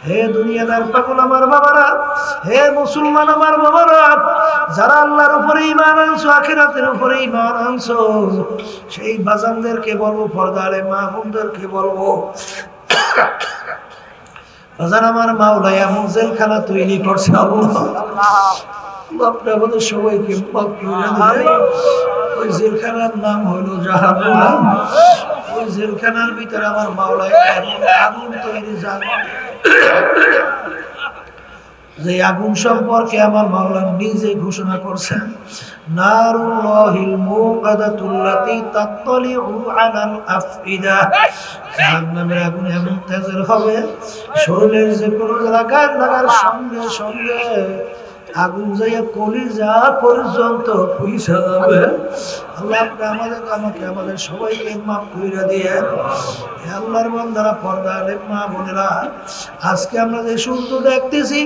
হে দুনিয়াদার পাগল আমার বাবারা, হে মুসলমান আমার বাবারা, যারা আল্লাহর উপরে ঈমান আনছো, আখিরাতের উপরে ঈমান আনছো, সেই বাজানদেরকে বলবো, পর্দারে মা বোনদেরকে বলবো, বাজান আমার মাওলা এমন জেলখানা তৈরি করছে আল্লাহ, আপনি আমাদের সবাইকে মাফ করে দিন। ওই জেলখানার নাম হলো জাহান্নাম। ওই জেলখানার ভিতরে আমার মাওলা এমন আগুন তৈরি, যে আগুন সম্পর্কে আমার মাওলা নিজে ঘোষণা করছেন, নারুল্লাহিল মুকাদাতুল্লাতী তাত্তালিউ আলাল আফইদা। জাহান্নামের আগুন এমন তেজের হবে, শরীরের যে কোনো জায়গায় লাগার সঙ্গে সঙ্গে আগুন যাইয়া কলিজা পর্যন্ত পৌঁছে যাবে। আল্লাহ আপনি আমাদের সবাইকে মাফ করে দিয়ে, আল্লাহর বান্দারা, পর্দা আলেম মা বোনেরা, আজকে আমরা যে সূর্য দেখতেছি,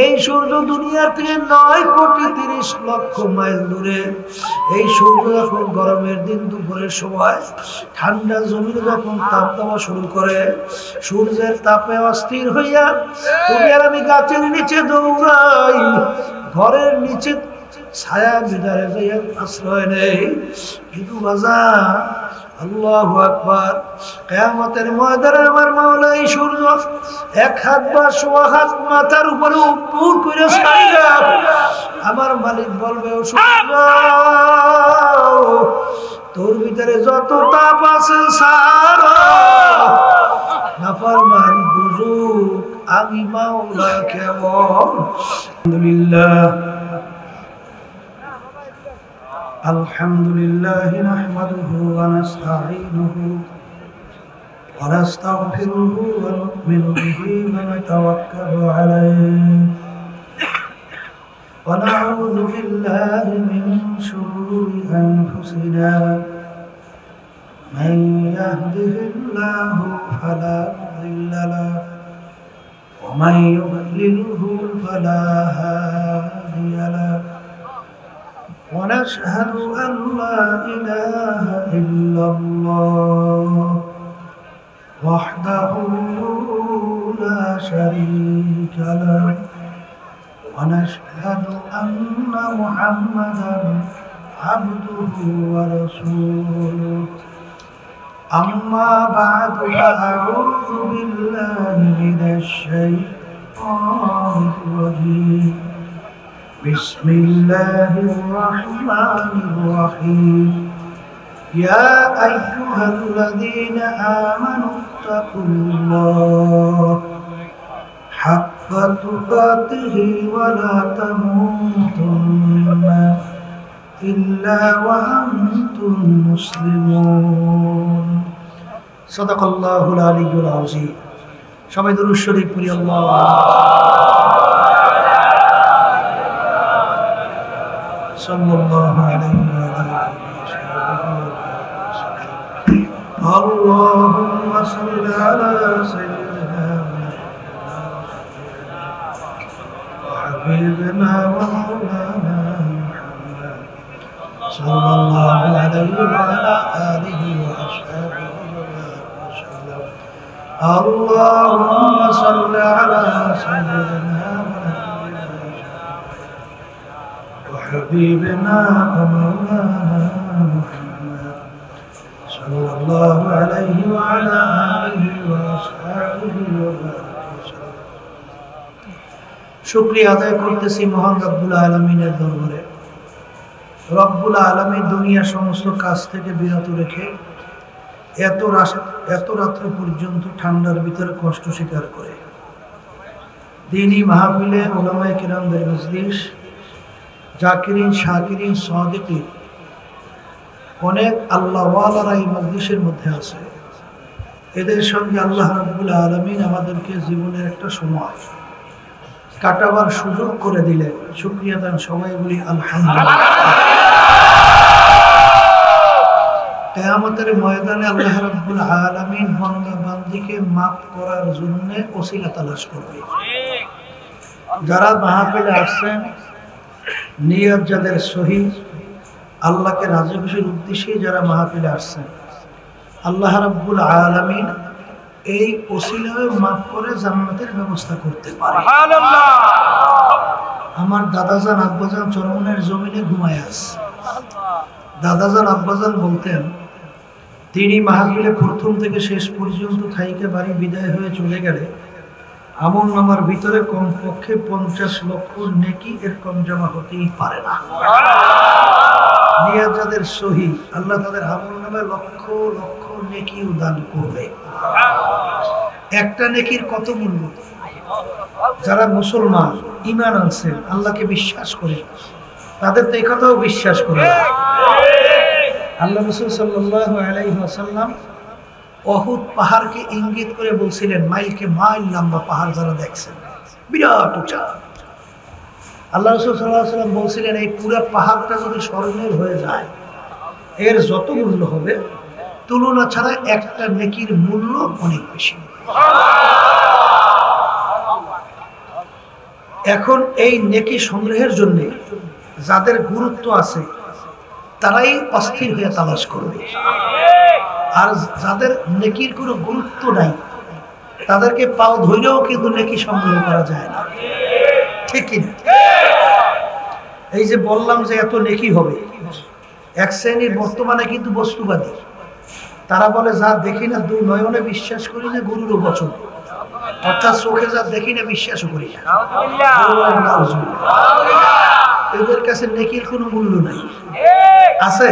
এই সূর্য দুনিয়ার থেকে 9,30,00,000 মাইল দূরে। এই সূর্য যখন গরমের দিন দুপুরের সময় ঠান্ডা জমিনে যখন তাপ দেওয়া শুরু করে, সূর্যের তাপে অস্থির হইয়া তুমি আর আমি গাছের নিচে দৌড়াই, ঘরের নিচে ছায়া বিদারে যাইয়া আশ্রয় নেই। কিন্তু বাজার আল্লাহু আকবার, কিয়ামতের ময়দানে আমার মাওলা এই সূর্য এক হাত বা সোয়া হাত মাথার উপরে উপর করে ছাইরা আমার মালিক বলবে, ও সূর্য, তোর ভিতরে যত তাপ আছে সারা, নাফরমান বুঝুক আমি মাওলা কেমন। আলহামদুলিল্লাহ, আলহামদুলিল্লাহ নাহমাদুহু ওয়া নাস্তাঈনুহু ওয়া নাস্তাগফিরুহু ওয়া নু'মিনু বিহি ওয়া নাতাওয়াক্কালু আলাইহি ওয়া নাউযু বিল্লাহি মিন শুরুরি আনফুসিনা মান ইয়াহদিহিল্লাহু ফালা মুদিল্লা লাহু ওয়া মান ইউদ্লিলহু ফালা হাদিয়া লাহু। ونشهد أن لا إله إلا الله وحده لا شريك له ونشهد أن محمدا عبده ورسوله أما بعد فأعوذ بالله من الشيطان الرجيم بسم الله الرحمن الرحيم يا أيها الذين آمنوا اتقوا الله حق تقاته ولا تموتن إلا وأنتم مسلمون صدق الله العلي العظيم। সবাই দুরূদ শরীফ পড়ি। আল্লাহু সাল্লাল্লাহু আলাইহি ওয়া আলিহি আল্লাহুম্মা সাল্লি আলা সাইয়্যিদিনা ওয়া হাবিবিনা ওয়া মাওলানা মুহাম্মদ সাল্লাল্লাহু আলাইহি ওয়া আলা আলিহি ওয়া আসহাবিহি ওয়া সাল্লাম। আল্লাহুম্মা সাল্লি আলা সাইয়্যিদিনা حبيبنا ومولانا محمد صلى الله عليه وعلى آله وأصحابه وسلم। শুকরিয়া আদায় করতেছি মহান রব্বুল আলামিনের দরবারে। রব্বুল আলামিন দুনিয়ার সমস্ত কাজ থেকে বিরত রেখে এত রাত্র পর্যন্ত ঠান্ডার ভিতরে কষ্ট স্বীকার করে দ্বীনি মাহফিলে উলামায়ে কেরামদের মজলিস, জাকিরিন, শাকিরিন, সাদিকিন, অনেক আল্লাহওয়ালারা এই মজলিসের মধ্যে আছে। এদের সঙ্গে আল্লাহ রাব্বুল আলামিন আমাদেরকে জীবনের একটা সময় কাটাবার সুযোগ করে দিলেন। শুকরিয়া দান সবাই বলি আলহামদুলিল্লাহ। কিয়ামতের ময়দানে আল্লাহ রাব্বুল আলামিন বান্দা বান্দীকে মাফ করার জন্য ওসিলা তালাশ করবে। যারা মাহফিলে আসছেন, নিয়ত যাদের সহি, আল্লাহকে রাজি খুশির উদ্দেশ্যে যারা মাহফিলে আসছেন, আল্লাহ রাব্বুল আলামিন এই ওসিলায় মাফ করে জান্নাতের ব্যবস্থা করতে পারে। আমার দাদাজান আব্বাজান চরমনের জমিনে ঘুমায় আছে। দাদাজান আব্বাজান বলতেন, তিনি মাহফিলে প্রথম থেকে শেষ পর্যন্ত থাইকে বাড়ি বিদায় হয়ে চলে গেলে আমল নামার ভিতরে কমপক্ষে 50 লক্ষ নেকি এর কম জমা হতেই পারে না। নিয়াত যাদের সহি, আল্লাহ তাদের আমল নামায় লক্ষ লক্ষ নেকি দান করবে। একটা নেকির কত মূল্য! যারা মুসলমান ঈমান আনছেন, আল্লাহকে বিশ্বাস করে, তাদের তো এই কথাও বিশ্বাস করে। আল্লাহ রাসূল সাল্লাল্লাহু আলাইহি ওয়াসাল্লাম উহুদ পাহাড়কে ইঙ্গিত করে বলছিলেন, মাইলকে মাইল লম্বা পাহাড় যারা দেখছেন, বিরাট উঁচা। আল্লাহ রাসূল সাল্লাল্লাহু আলাইহি ওয়াসাল্লাম বলছিলেন, এই পুরো পাহাড়টা যদি স্বর্ণের হয়ে যায়, এর যত মূল্য হবে তুলনা ছাড়া একটা নেকির মূল্য অনেক বেশি। এখন এই নেকি সংগ্রহের জন্য যাদের গুরুত্ব আছে তারাই অস্থির হয়ে তালাশ করবে, আর যাদের নেকির কোনো গুরুত্ব নাই তাদেরকে পাও ধরেও কিন্তু নেকি সংগ্রহ করা যায় না, ঠিক কিনা? এই যে বললাম যে এত নেকি হবে, এক শ্রেণীর বর্তমানে কিন্তু বস্তুবাদী, তারা বলে যা দেখি না দু নয়নে বিশ্বাস করি না গরুরও বচন, অর্থাৎ চোখে যা দেখি না বিশ্বাসও করি না। এদের কাছে নেকির কোনো মূল্য নাই, আছে?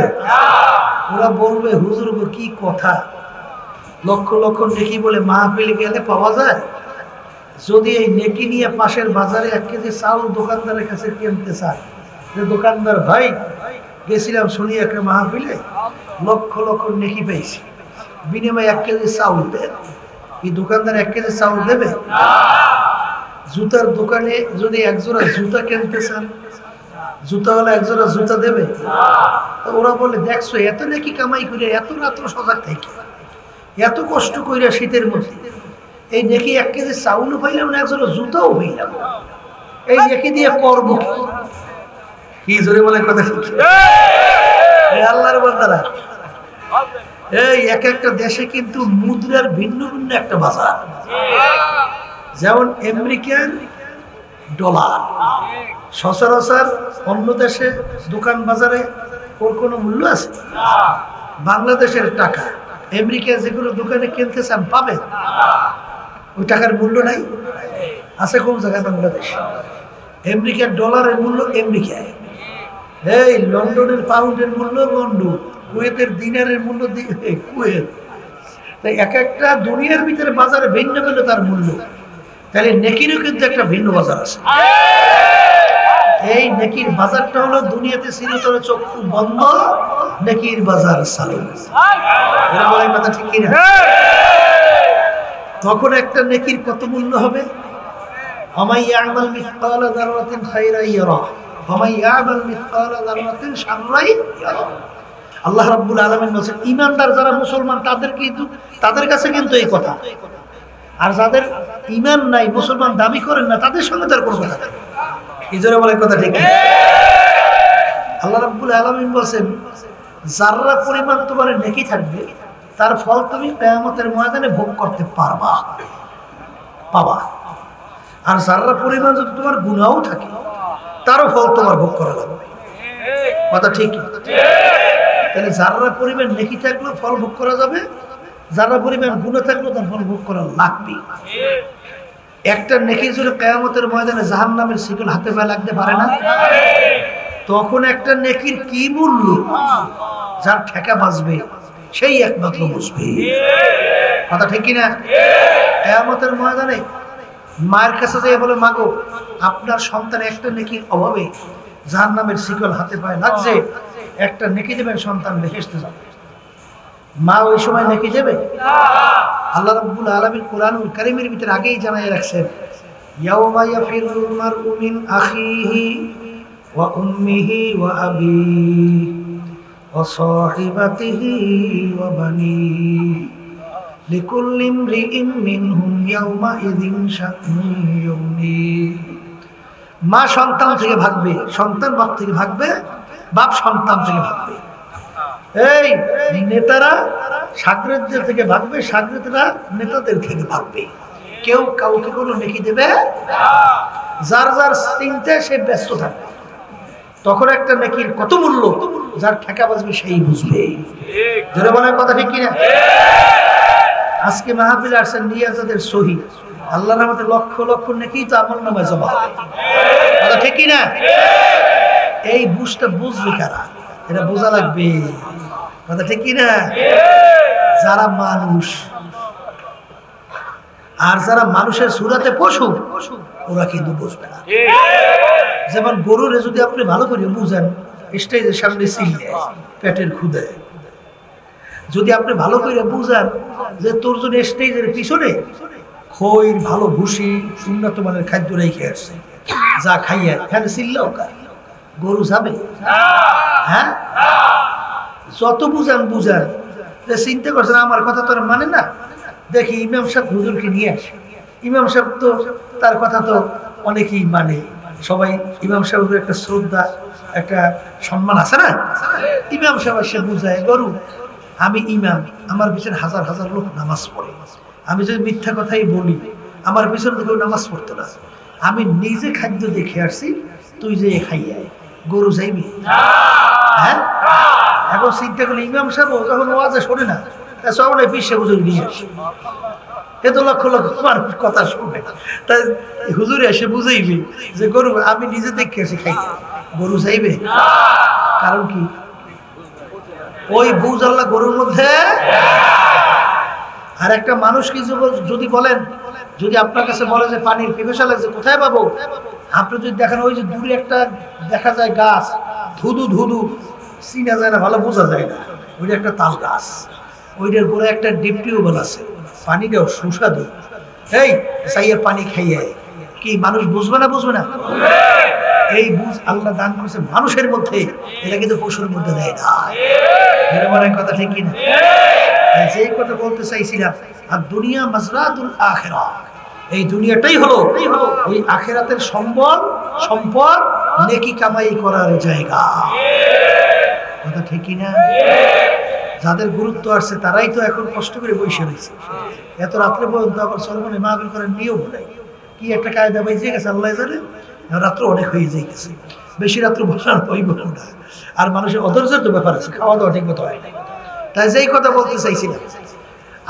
ওরা বলবে, হুজুর কি কথা, লক্ষ লক্ষ নেকি বলে মাহফিলে গেলে পাওয়া যায়? যদি এই নেকি নিয়ে পাশের বাজারে 1 কেজি চাউল দোকানদারের কাছে কিনতে চায়, যে দোকানদার ভাই গেছিলাম শুনি একটা মাহফিলে লক্ষ লক্ষ নেকি পেয়েছি, বিনিময়ে 1 কেজি চাউল দেন, এই দোকানদার 1 কেজি চাউল দেবে? জুতার দোকানে যদি একজোড়া জুতা কিনতে চান, জুতা হলে একজোড়া জুতা দেবে? ওরা বলে, দেখছো এত নেকি কামাই করে, এত রাত্র সজাগ থেকে, এত কষ্ট করে শীতের মধ্যে এই নেকি 1 কেজি চাউলও পাইলাম না, একজোড়া জুতাও পাইলাম, এই নেকি দিয়ে করবো কি? জোরে বলে কথা ঠিক? আল্লাহর বান্দারা, এই এক একটা দেশে কিন্তু মুদ্রার ভিন্ন ভিন্ন একটা বাজার। যেমন আমেরিকান ডলার সচরাচর অন্য দেশে দোকান বাজারে ওর কোনো মূল্য আছে? বাংলাদেশের টাকা আমেরিকা যেগুলো দোকানে কিনতে চান পাবে, ওই টাকার মূল্য নাই। আছে কোন জায়গায়? বাংলাদেশ। আমেরিকার ডলারের মূল্য আমেরিকায়, এই লন্ডনের পাউন্ডের মূল্য লন্ডন, কুয়েতের দিনারের মূল্য কুয়েত। তাই এক একটা দুনিয়ার ভিতরে বাজারে ভিন্ন ভিন্ন তার মূল্য। তাহলে নেকিরও কিন্তু একটা ভিন্ন বাজার আছে। এই নেকির বাজারটা হলো দুনিয়াতে চিরতরে চক্ষু বন্ধ, নেকির বাজার চালু। কথা ঠিক কিনা? তখন একটা নেকির কত মূল্য হবে? ওমাই ইয়ামাল মিসকালা যাররাতিন খায়রান ইয়ারা ওমাই ইয়ামাল মিসকালা যাররাতিন শাররান ইয়ারা। আল্লাহ রাব্বুল আলামিন বলেন, ঈমানদার যারা মুসলমান তাদের কাছে কিন্তু এই কথা, আর যাদের ঈমান নাই, মুসলমান দাবি করেন না, তাদের সঙ্গে তার কোনো কথা নেই। ইজরে বলে কথা ঠিক কি? আল্লাহ রাব্বুল আলামিন বলেন, যারা পরিমাণ তোমার নেকি থাকবে তার ফল তুমি কিয়ামতের ময়দানে ভোগ করতে পাবা। আর যারা পরিমাণ যদি তোমার গুনাহও থাকে তারও ফল তোমার ভোগ করা লাগবে। কথা ঠিক কি? তাহলে যারা পরিমাণ নেকি থাকলেও ফল ভোগ করা যাবে, যারা পরিমাণ গুনাহ থাকলেও তার ফল ভোগ করা লাগবে। একটা নেকি যদি কিয়ামতের ময়দানে জাহান্নামের শিকল হাতে পায়ে লাগতে পারে না, তখন একটা নেকির কি মূল্য? যার ঠেকা বাজবে সেই একমাত্র বুঝবে। কথা ঠিক কিনা? কিয়ামতের ময়দানে মায়ের কাছে যেয়ে বলে, মাগো আপনার সন্তান একটা নেকির অভাবে জাহান্নামের শিকল হাতে পায়ে লাগছে, একটা নেকি দেবেন, সন্তান বেহেশতে যাবে। মা ওই সময় নেকি দেবে? আল্লাহ রাব্বুল আলামিন কুরআনুল কারীমের ভিতরে আগেই জানাই রাখছেন, ইয়াউমা ইয়াফিরুল মারউ মিন আখিহি ওয়া উম্মিহি ওয়া আবিহি ওয়া সাহিবাতিহি ওয়া বানিহি লিকুল্লি ইমরিইন মিনহুম ইয়াউমা ইযিন শা'নুন ইউগনি। মা সন্তান থেকে ভাগবে, সন্তান বাপ থেকে ভাগবে, বাপ সন্তান থেকে ভাগবে। এই নেতারা সাগরেদদের থেকে ভাগবে, সাগরেদরা নেতাদের থেকে ভাগবে। কেউ কাউকে কোনো নেকি দেবে, যার যার চিন্তা সে ব্যস্ত থাকবে। তখন একটা নেকির কত মূল্য যার ঠেকা বাজবে সেই বুঝবে। জোরে বলার কথা ঠিক কিনা? আজকে মাহফিল আসছেন নিয়াজাদের সহি, আল্লাহর রহমতে লক্ষ লক্ষ নেকি তো আমলনামায় জমা হবে। কথা ঠিক কিনা? এই বুঝটা বুঝবে কারা? এটা বোঝা লাগবে। কথা ঠিক কিনা? যারা মানুষ, আর যারা মানুষের সুরাতে পশু, ওরা কিন্তু বুঝবে না। যেমন গরুরে যদি আপনি ভালো করে বুঝেন, স্টেজের সামনে চিল্লে পেটের ক্ষুদে, যদি আপনি ভালো করে বুঝেন যে তোর জন্য স্টেজের পিছনে খৈর ভালো ভুসি উন্নত মানের খাদ্য রেখে আসছে, যা খাইয়া এখানে চিল্লাও কার, গরু যাবে? হ্যাঁ, যত বুঝান বুঝান, যে চিন্তা করছেন আমার কথা তো মানে না। দেখি ইমাম সাহেব হুজুরকে নিয়ে আসে, ইমাম সাহেব তো তার কথা তো অনেকেই মানে, সবাই ইমাম সাহেবের একটা শ্রদ্ধা, একটা সম্মান আছে না? ইমাম সাহেব এসে বুঝায়, গরু আমি ইমাম, আমার পিছনে হাজার হাজার লোক নামাজ পড়ে, আমি যদি মিথ্যা কথাই বলি আমার পিছনে তো কেউ নামাজ পড়তো না, আমি নিজে খাদ্য দেখে আসছি, তুই যে খাইয়া গরু যাইবি? হ্যাঁ, এখন চিন্তা করলে ইমাম সাহেব যখন ওয়াজে শোনে না, সবাই পিছিয়ে হুজুর নিয়ে আসে, এ তো লক্ষ লক্ষ মানুষ কথা শুনবে, তাই হুজুরে এসে বুঝাইবে যে গরু আমি নিজে দেখে আসি খাইয়া, গরু যাইবে? কারণ কি? ওই বুঝ আল্লাহ গরুর মধ্যে। আর একটা মানুষকে যদি বলেন, যদি আপনার কাছে বলে যে পানির পিপাসা লাগছে, কোথায় পাবো? আপনি যদি দেখেন ওই যে দূরে একটা দেখা যায় গাছ, ধুধু ধুধু, চিনা যায় না, ভালো বোঝা যায় না, ওইটা একটা তাল গাছ, ওইটার গোড়ে একটা ডিপ টিউবওয়েল আছে, পানিটাও সুস্বাদু, এই সাইয়ের পানি খাইয়ে কি মানুষ বুঝবে না? বুঝবে না? এই বুঝ আল্লাহ দান করেছে মানুষের মধ্যে, এটা কিন্তু পশুর মধ্যে দেয় না। কথা ঠিক কিনা? যে কথা বলতে চাইছিলাম, আর দুনিয়া মাজরাতুল আখিরা, এই দুনিয়াটাই হলো ওই আখিরাতের সম্পদ নেকি কামাই করার জায়গা। কথা ঠিক কিনা? যাদের গুরুত্ব আসছে তারাই তো এখন কষ্ট করে বসে রয়েছে, এত রাত্রে পর্যন্ত আবার সলমনে মাহফিল করার নিয়ম নাই, কি একটা কায়দা বাইজে গেছে আল্লাহ জানে, রাত্র অনেক হয়ে যাই গেছে, বেশি রাত্র বসার হইব না, আর মানুষের অধৈর্যের তো ব্যাপার আছে, খাওয়া দাওয়া ঠিক মতো হয় না। তাই যেই কথা বলতে চাইছিলাম,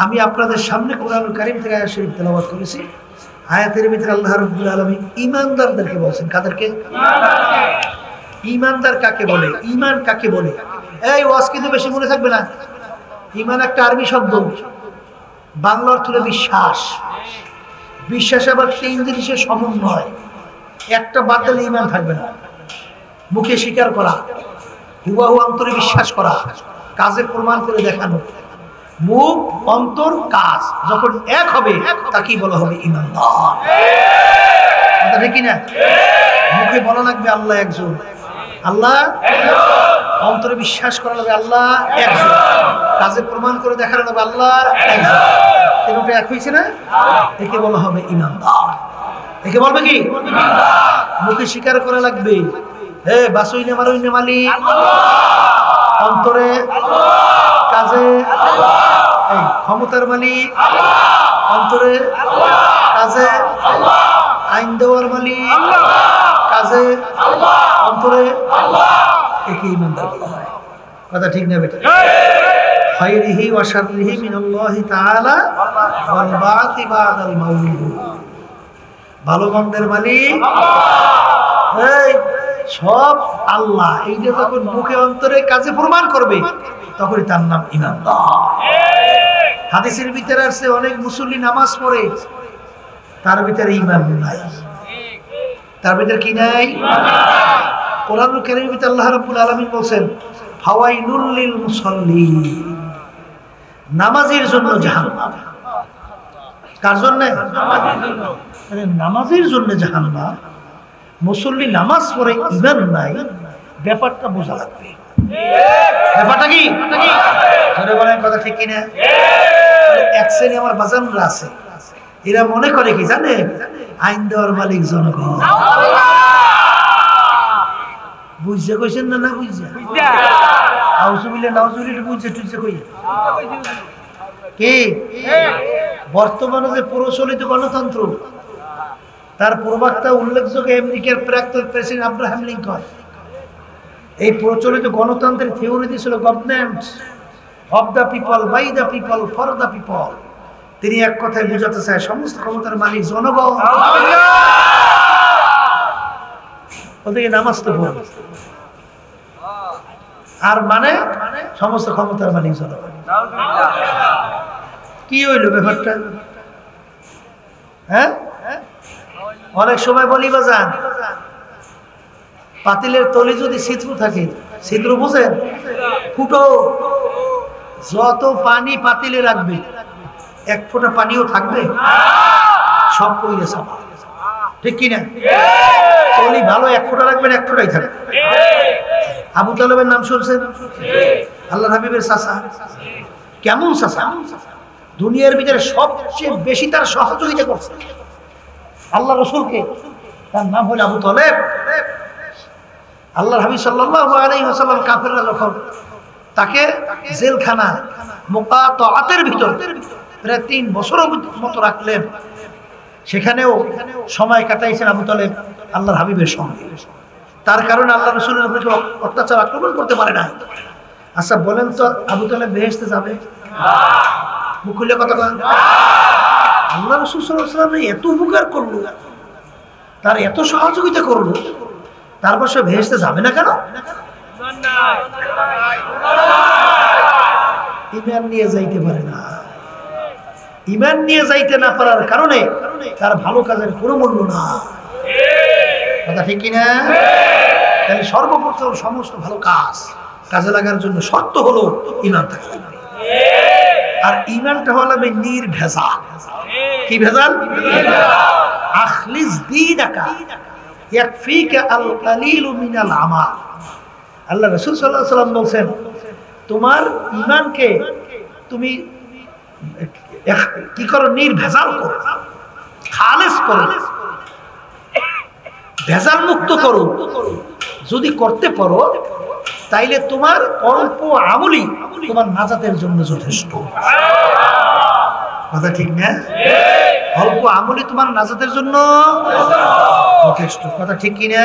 আমি আপনাদের সামনে কোরআনুল কারীম থেকে আয়াত শরীফ তেলাওয়াত করেছি। আয়াতের ভিতরে আল্লাহ রাব্বুল আলামিন ঈমানদারদেরকে বলছেন, কাদেরকে? ঈমানদার কাকে বলে? ঈমান কাকে বলে? এই ওয়াজ কিন্তু বেশি মনে থাকবে না। ঈমান একটা আরবি শব্দ, বাংলা অর্থ হলো বিশ্বাস। বিশ্বাস আবার তিন জিনিসের সমন্বয়, একটা বাদ দিলে ঈমান থাকবে না। মুখে স্বীকার করা, হুবাহু অন্তরে বিশ্বাস করা, কাজে প্রমাণ করে দেখানো। মুখ, অন্তর, কাজ যখন এক হবে তাকেই বলা হবে ঈমানদার। কথা ঠিক কিনা? মুখে বলা লাগবে আল্লাহ একজন, আল্লাহ অন্তরে বিশ্বাস করা লাগবে আল্লাহ একজন, কাজে প্রমাণ করে দেখানো লাগবে আল্লাহ একজন। তিনটা এক হয়েছে না? একে বলা হবে ঈমানদার। একে বলবে কি? মুখে স্বীকার করা লাগবে, হে বাসুইনে মারুইনে মালিক, অন্তরে কাজে এই ক্ষমতার মালিক, অন্তরে কাজে আইন দেওয়ার মালিক, কাজে অন্তরে, একে ঈমানদার বলা হয়। কথা ঠিক না বেটা? খায়রিহি ওয়া শাররিহি মিনাল্লাহি তাআলা ওয়াল বা'থি বা'দাল মাউত। ভালো মন্দের মালিক এই সব আল্লাহ। এইটা যখন মুখে অন্তরে কাজে প্রমাণ করবে তখনই তার নাম ঈমানদার। হাদিসের ভিতরে আছে অনেক মুসল্লি নামাজ পড়ে, তার ভিতরে ঈমান নাই। তার ভিতরে কি নাই? কোরআনুল কারীমের ভিতরে আল্লাহ রাব্বুল আলামিন বলেন, ফাওয়াইলুল লিল মুসাল্লিন, নামাজীর জন্য জাহান্নাম। কার জন্য? নামাজের জন্য জাহান্নাম। মুসল্লি নামাজ পড়ে ঈমান নাই, ব্যাপারটা বোঝা লাগবে। ব্যাপারটা কি? জোরে বলেন, কথা ঠিক কিনা? এক শ্রেণী আমার বাজানরা আছে, এরা মনে করে কি জানে, আইন দেওয়ার মালিক জনগণ। বুঝছে কইছেন না? না বুঝছে? আউযুবিল্লাহ নাউযুবিল্লাহ বুঝে টুঝে কই কি বর্তমানে যে প্রচলিত গণতন্ত্র তার প্রবক্তা উল্লেখযোগ্য আমেরিকার প্রাক্তন প্রেসিডেন্ট আব্রাহাম লিঙ্কন এই প্রচলিত গণতন্ত্রের থিওরি দিয়েছিল government of the people, by the people, for the people. তিনি এক কথায় বোঝাতে চায় সমস্ত ক্ষমতার মালিক জনগণ। ওদিকে নামাজ তো পড়ে আর মানে সমস্ত ক্ষমতার মালিক জনগণ। কি হইল ব্যাপারটা? হ্যাঁ, অনেক সময় বলি বাজান পাতিলের তলি যদি ছিদ্র থাকে, ছিদ্র বুঝেন, ফুটো, যত পানি পাতিলে রাখবে এক ফোঁটা পানিও থাকবে, সব কইরে সাবা, ঠিক কিনা? তলি ভালো, এক ফোঁটা রাখবেন, এক ফোঁটাই থাকবে। আবু তালেবের নাম শুনছেন? আল্লাহর হাবিবের চাচা। কেমন চাচা? দুনিয়ার ভিতরে সবচেয়ে বেশি তার সহযোগিতা করছে আল্লাহ রসুলকে। তার নাম হল আবু তালেব। আল্লাহর হাবিব সাল্লাল্লাহু আলাইহি ওয়াসাল্লাম কাফেররা যখন তাকে জেলখানা মুকাতাআতের ভিতর প্রায় 3 বছরের মতো রাখলেন, সেখানেও সময় কাটাইছেন আবু তালেব আল্লাহর হাবিবের সঙ্গে। তার কারণে আল্লাহ রসুলের উপরে অত্যাচার আক্রমণ করতে পারে না। আচ্ছা বলেন তো, আবু তালেব বেহেশতে যাবে? মুখ খুলে কথা বলেন। আল্লাহ রসুল সাল্লাল্লাহু আলাইহি ওয়াসাল্লাম এত উপকার করলো, তার এত সহযোগিতা করলো, তারপর সে বেহেশতে যাবে না কেন? ঈমান নিয়ে যাইতে পারে না। ঈমান নিয়ে যাইতে না পারার কারণে তার ভালো কাজের কোনো মূল্য না। কথা ঠিক কিনা? তাহলে সর্বপ্রথম সমস্ত ভালো কাজ কাজে লাগার জন্য শর্ত হলো ঈমান থাকতে হবে। আর ঈমানটা হলো নির্ভেজাল। কি ভেজাল? আখলিস দীনাকা ইয়াকফিকা আল কালিলু মিনাল আমাল। আল্লাহ রাসূল সাল্লাল্লাহু আলাইহি ওয়াসাল্লাম বলেন, তোমার ঈমানকে তুমি কি করো? নির্ভেজাল করো, খালেস করো, ভেজাল মুক্ত করো। যদি করতে পারো তাইলে তোমার অল্প আমলই তোমার নাজাতের জন্য যথেষ্ট। কথা ঠিক না? অল্প আমলই তোমার নাজাতের জন্য যথেষ্ট। কথা ঠিক কিনা?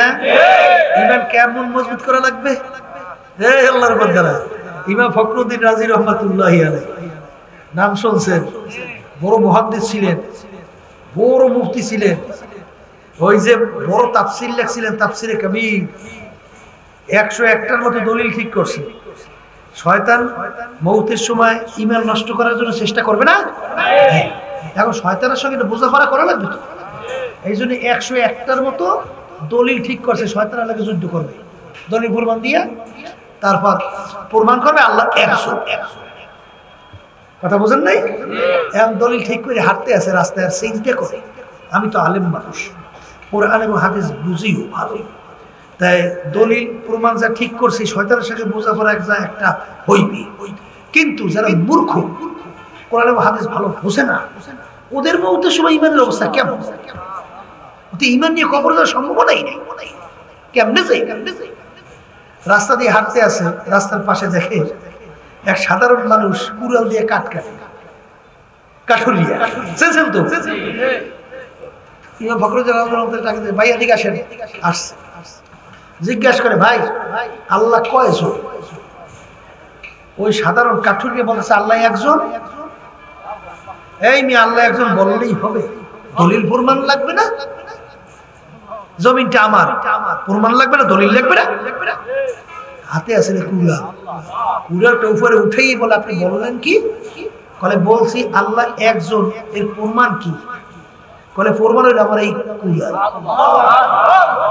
ঈমান কেমন মজবুত করা লাগবে? হে আল্লাহর বান্দারা, ইমাম ফখরুদ্দিন রাজি রহমাতুল্লাহি আলাইহি নাম শুনছেন? বড় মুহাদ্দিস ছিলেন, বড় মুফতি ছিলেন। ওই যে বড় তাফসীর লিখছিলেন, তাফসীরে কবির, 101টার মতো দলিল ঠিক করছে। শয়তান মৌতের সময় ঈমান নষ্ট করার জন্য চেষ্টা করবে না? এখন শয়তানের সঙ্গে বোঝাপড়া করা লাগবে তো। এই জন্য 101টার মতো দলিল ঠিক করছে, শয়তান আল্লাহকে যুদ্ধ করবে, দলিল প্রমাণ দিয়ে তারপর প্রমাণ করবে আল্লাহ 100। কথা বোঝেন নাই? এমন দলিল ঠিক করে হাঁটতে আছে রাস্তায়, আর চিন্তা করে আমি তো আলেম মানুষ, কোরআন এবং হাদিস বুঝিও ভালো, তাই দলিল প্রমাণ যা ঠিক করছি শয়তানের সাথে বোঝাপড়া একটা হইবে। কিন্তু যারা মূর্খ, কোরআন এবং হাদিস ভালো বোঝে না, ওদের মৌতের সময় ঈমানের অবস্থা কেমন? ঈমান নিয়ে কবর যাওয়ার সম্ভাবনাই নেই। কেমনে যাই? রাস্তা দিয়ে হাঁটতে আছে, রাস্তার পাশে দেখে এক সাধারণ মানুষ কুড়াল দিয়ে কাঠ কাটে, কাঠুরিয়া। তো ইমাম ফখরুদ্দিন ভাই এদিকে আসেন। আসছে, জিজ্ঞাসা করে, ভাই আল্লাহ কয়জন? ওই সাধারণ কাঠুরিয়া বলছে আল্লাহ একজন। এই মেয়ে, আল্লাহ একজন বললেই হবে? দলিল প্রমাণ লাগবে না? জমিনটা আমার, প্রমাণ লাগবে না? দলিল লাগবে না? হাতে আছে কুড়াল, কুড়ালটা উপরে উঠেই বলে আপনি বললেন কি? বলে বলছি আল্লাহ একজন, এর প্রমাণ কি? বলে প্রমাণ হইল আমার এই কুড়াল।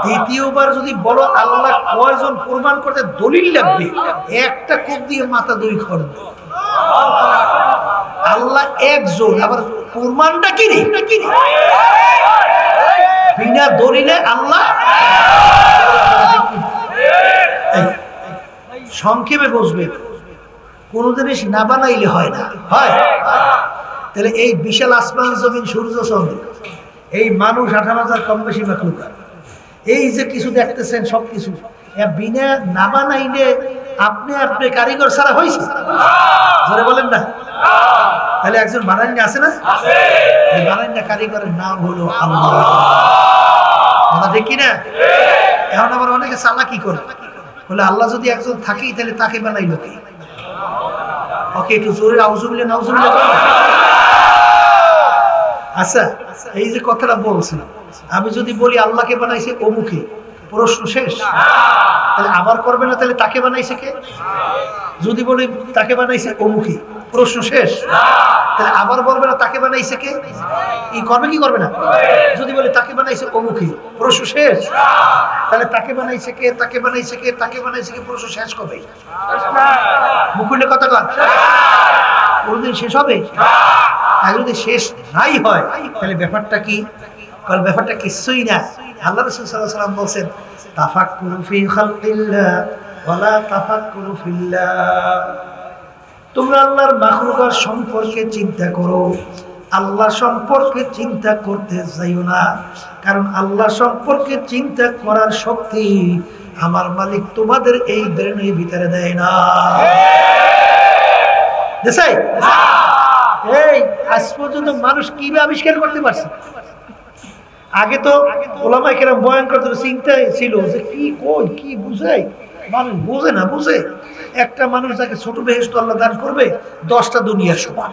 দ্বিতীয়বার যদি বলো আল্লাহ কয়জন, প্রমাণ করতে দলিল লাগবে, একটা কোপ দিয়ে মাথা 2 খন্ড। আল্লাহ একজন, আবার প্রমাণটা কি রে? বিনা দলিলে আল্লাহ। সংক্ষেপে বুঝবে, কোন জিনিস না বানাইলে হয় না, হয়? তাহলে এই বিশাল আসমান জমিন সূর্য চন্দ্র, এই মানুষ 18,000 কম বেশি মাখলুকাত, এই যে কিছু দেখতেছেন সবকিছু বিনা না বানাইলে আপনি আপনি কারিগর ছাড়া হয়েছে? ধরে বলেন না। তাহলে একজন বানাইনি আছে না? এই বানাইনা কারিগরের নাম হলো আল্লাহ। কথা ঠিক কিনা? এখন আবার অনেকে চালাকি করে বলে আল্লাহ যদি একজন থাকেই তাহলে তাকে বানাইলো কি? ওকে একটু জোরে আউযুবিল্লাহ নাউযুবিল্লাহ। আচ্ছা, এই যে কথাটা বলছি, আমি যদি বলি আল্লাহকে বানাইছে অমুকে, প্রশ্ন শেষ? তাহলে আবার করবে না, তাহলে তাকে বানাইছে কে? যদি বলি তাকে বানাইছে অমুকে, প্রশ্ন শেষ? তাহলে আবার বলবে না তাকে বানাইছে কে? ই করবে কি করবে না? যদি বলি তাকে বানাইছে অমুকে, প্রশ্ন শেষ? তাহলে তাকে বানাইছে কে, তাকে বানাইছে কে, তাকে বানাইছে কে, প্রশ্ন শেষ কবে? মুখুলে কথা কর, কোনদিন শেষ হবে? আর যদি শেষ নাই হয় তাহলে ব্যাপারটা কি? কারণ ব্যাপারটা কিছুই না। আল্লাহ রাসূল সাল্লাল্লাহু আলাইহি ওয়াসাল্লাম বলেন, তাফাক্কুরু ফি খালকিল্লাহ ওয়ালা তাফাক্কুরু ফিল্লাহ। তোমরা আল্লাহর মাখলুকাত সম্পর্কে চিন্তা করো, আল্লাহ সম্পর্কে চিন্তা করতে যাইও না। কারণ আল্লাহ সম্পর্কে চিন্তা করার শক্তি আমার মালিক তোমাদের এই ব্রেনের ভিতরে দেয় না। দেশাই এই আজ পর্যন্ত মানুষ কিভাবে আবিষ্কার করতে পারছে? আগে তো ওলামায়ে কেরাম বয়ান করতে চিন্তা ছিল যে কি কই কি বুঝাই, মানুষ বুঝে না। বুঝে একটা মানুষ যাকে ছোট বেহেশত আল্লাহ দান করবে 10টা দুনিয়ার সমান।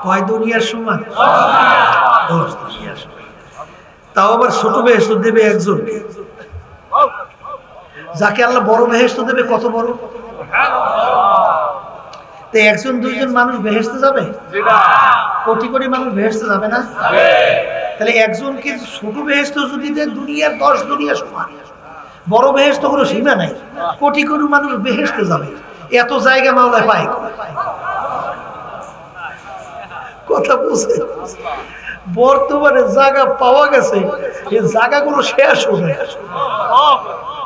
কয় দুনিয়ার সমান? 10 দুনিয়ার সমান। তাও আবার ছোট বেহেশত দেবে একজনকে। যাকে আল্লাহ বড় বেহেশত দেবে কত বড়? তো একজন দুইজন মানুষ বেহেশতে যাবে? কোটি কোটি মানুষ বেহেশতে যাবে না? তাহলে একজনকে ছোট বেহেশত যদি দেয় দুনিয়ার 10 দুনিয়া সমান, বড় বেহেশত কোনো সীমা নাই। কোটি কোটি মানুষ বেহেশতে যাবে, এত জায়গা মাওলায় পায়। কথা বুঝে? বর্তমানে জায়গা পাওয়া গেছে, এই জায়গাগুলো শেষ হবে।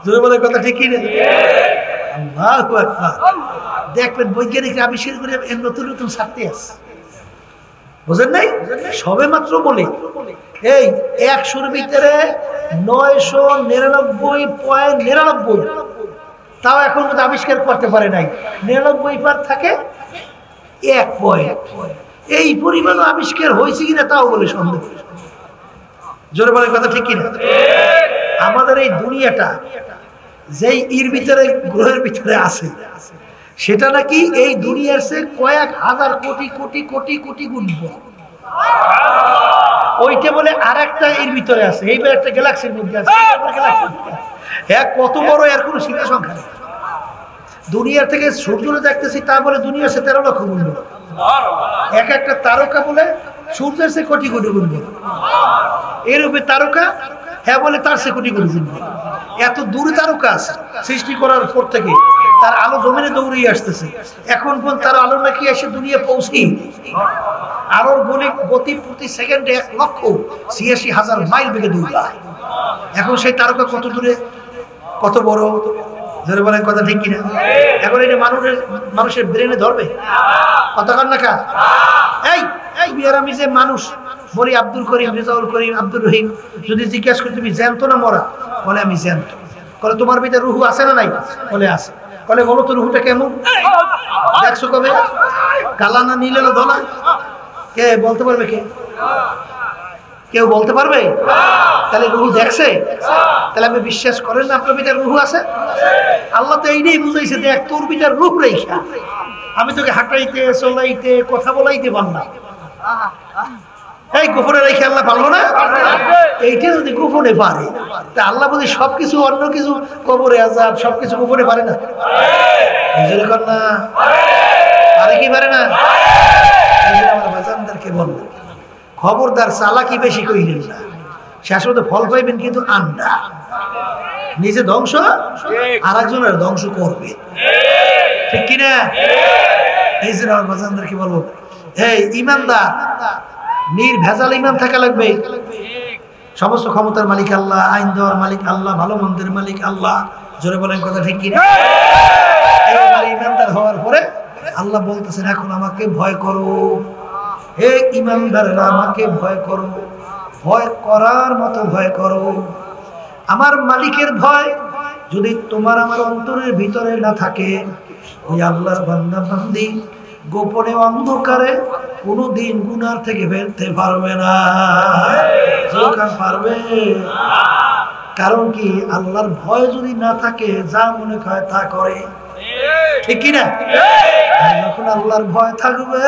যদি বলে কথা ঠিকই না? আল্লাহু আকবার। দেখবেন বৈজ্ঞানিকরা আবিষ্কার করে নতুন নতুন ছাড়তে আছে, বুঝেন নাই? সবে মাত্র বলে এই 100-র ভিতরে 999.99, তাও এখন মধ্যে আবিষ্কার করতে পারে নাই। 99 থাকে 1 পয়েন্ট। এই পরিমাণ আবিষ্কার হয়েছে কিনা তাও বলে সন্দেহ। জোরে বলে কথা ঠিক কিনা? আমাদের এই দুনিয়াটা যেই এর ভিতরে গ্রহের ভিতরে আছে, সেটা নাকি এই দুনিয়ার চেয়ে কয়েক হাজার কোটি কোটি কোটি কোটি গুণ বড়। ওইটা বলে আরেকটা এর ভিতরে আছে, এইবার একটা গ্যালাক্সির মধ্যে আছে। হ্যাঁ, কত বড় এর কোনো সীমা সংখ্যা নেই। দুনিয়ার থেকে সূর্যরে দেখতেছি তা বলে দুনিয়ার চেয়ে 13 লক্ষ গুণ বড়। এক একটা তারকা বলে সূর্যের চেয়ে কোটি কোটি গুণ বড়। এর উপরে তারকা হ্যাঁ বলে তার চেয়ে কোটি কোটি গুণ বড়। এত দূরে তারকা আছে সৃষ্টি করার পর থেকে, তার আলো জমিনে দৌড়িয়ে আসতেছে। এখন পর্যন্ত তার আলো নাকি এসে দুনিয়া পৌঁছেই। আলোর গতি প্রতি সেকেন্ডে 1,86,000 মাইল বেগে দৌড়ায়। এখন সেই তারকা কত দূরে, কত বড়? ধরে বলেন কথা ঠিক কিনা? এখন এটা মানুষের ব্রেনে ধরবে? কতক্ষণ না কা? এই বিয়ার আমি যে মানুষ বলি আব্দুল করিম, রেজাউল করিম, আব্দুর রহিম, যদি জিজ্ঞাসা করি তুমি জ্যান্ত না মরা, বলে আমি জ্যান্ত। বলে তোমার ভিতরে রুহু আছে না নাই? বলে আছে। বলে বলো তো রুহুটা কেমন? দেখছো কবে? কালা না নীল না ধলা? কে বলতে পারবে? কেউ বলতে পারবে? তাহলে রুহু দেখছে? তাহলে আমি বিশ্বাস করেন না আপনার ভিতরে রুহু আছে? আল্লাহ তো এইটাই বুঝাইছে, দেখ তোর ভিতরে রুহ রেখা আমি তোকে হাঁটাইতে চলাইতে কথা বলাইতে পারলাম। এই গোপনে রেখে আল্লাহ পারলো না? এইটা যদি গোপনে পারে, তা আল্লাহ বলছে সবকিছু, অন্য কিছু কবরে আযাব সবকিছু গোপনে পারে না? না পারে কি পারে না? আমার বাজানদেরকে বলবো, খবরদার চালাকি বেশি কইলেন না, শেষ মধ্যে ফল পাইবেন কিন্তু আন্ডা। নিজে ধ্বংস, আর একজনের ধ্বংস করবে, ঠিক কিনা? এই জন্য আমার বাজানদেরকে বলবো, এই ইমানদার নির্ভেজাল ইমান থাকা লাগবে। সমস্ত ক্ষমতার মালিক আল্লাহ, আইন দেওয়ার মালিক আল্লাহ, ভালো মন্দের মালিক আল্লাহ। জোরে বলেন কথা ঠিক কিনা? ইমানদার হওয়ার পরে আল্লাহ বলতেছেন এখন আমাকে ভয় করো। হে ইমানদাররা আমাকে ভয় করো, ভয় করার মতো ভয় করো। আমার মালিকের ভয় যদি তোমার আমার অন্তরের ভিতরে না থাকে, ওই আল্লাহর বান্দা বান্দি গোপনে অন্ধকারে কোনদিন গুনার থেকে বেরোতে পারবে না। পারবে? কারণ কি, আল্লাহর ভয় যদি না থাকে যা মনে হয় তা করে, ঠিক কিনা? যখন আল্লাহর ভয় থাকবে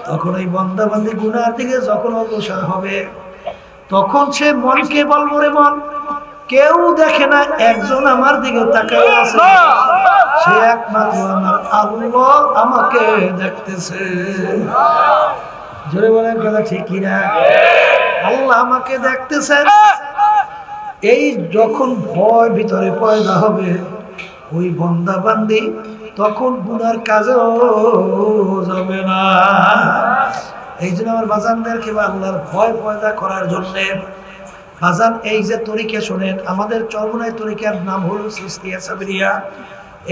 তখন এই বান্দা বান্দি গুনার দিকে যখন অগ্রসর হবে, তখন সে মনকে বলবো, রে মন, কেউ দেখে না, একজন আমার দিকে তাকায় আছে, সে একমাত্র আমার আল্লাহ আমাকে দেখতেছে। জোরে বলেন কথা ঠিক কিনা? আল্লাহ আমাকে দেখতেছে। এই যখন ভয় ভিতরে পয়দা হবে ওই বান্দা বান্দি তখন গুনার কাজেও যাবে না। এই জন্য আমার বাজানদেরকে আল্লাহর ভয় পয়দা করার জন্য বাজান, এই যে তরিকা শোনেন, আমাদের চরমনাই তরিকার নাম হলো চিশতিয়া সাবরিয়া।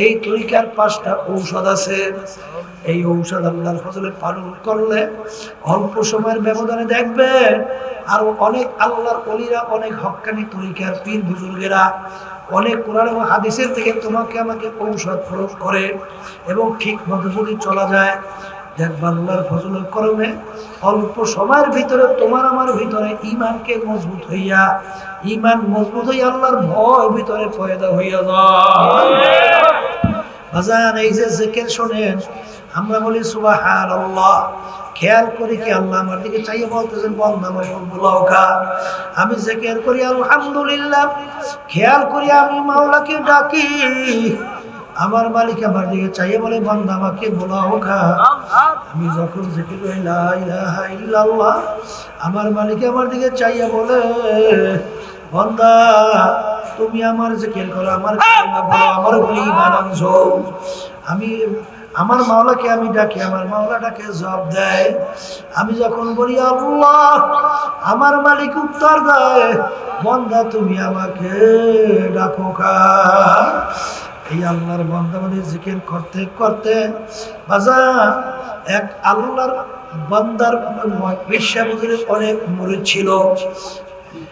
এই তরিকার 5টা ঔষধ আছে। এই ঔষধ আল্লাহর ফজলে পালন করলে অল্প সময়ের ব্যবধানে দেখবেন আর অনেক আল্লাহর ওলিরা, অনেক হক্কানি তরিকার পীর বুজুর্গেরা অনেক কোরআন এবং হাদিসের থেকে তোমাকে আমাকে ঔষধ প্রয়োগ করে, এবং ঠিক মতো যদি চলা যায় দেখবা আল্লাহর ফজলের করমে অল্প সময়ের ভিতরে তোমার আমার ভিতরে ঈমানকে মজবুত হইয়া, ঈমান মজবুত হইয়া আল্লাহর ভয় ভিতরে পয়দা হইয়া যায়। বাজান, এই যে জিকির শোনেন, আমরা বলি সুবহানাল্লাহ, খেয়াল করি কি আল্লাহ আমার দিকে চাইয়ে বলতেছেন, বান্দা মাওলাকা। আমি জিকির করি আলহামদুলিল্লাহ, খেয়াল করি আমি মাওলাকে ডাকি, আমার মালিক আমার দিকে চাইয়ে বলে, বান্দা আমাকে বলাওকা। আমি যখন জিকির করি লা ইলাহা ইল্লাল্লাহ, আমার মালিক আমার দিকে চাইয়ে বলে, বান্দা তুমি আমার জিকির করো, আমার কালিমা বলো, আমার বলি বানানছো। আমি আমার মাওলাকে আমি ডাকি, আমার মাওলা ডাকে জবাব দেয়। আমি যখন বলি আল্লাহ, আমার মালিক উত্তর দেয়, বান্দা তুমি আমাকে ডাকো কা। এই আল্লাহর বান্দা বান্দার জিকির করতে করতে বাজার, এক আল্লাহর বান্দার পেশাবুজুরের অনেক মুরিদ ছিল।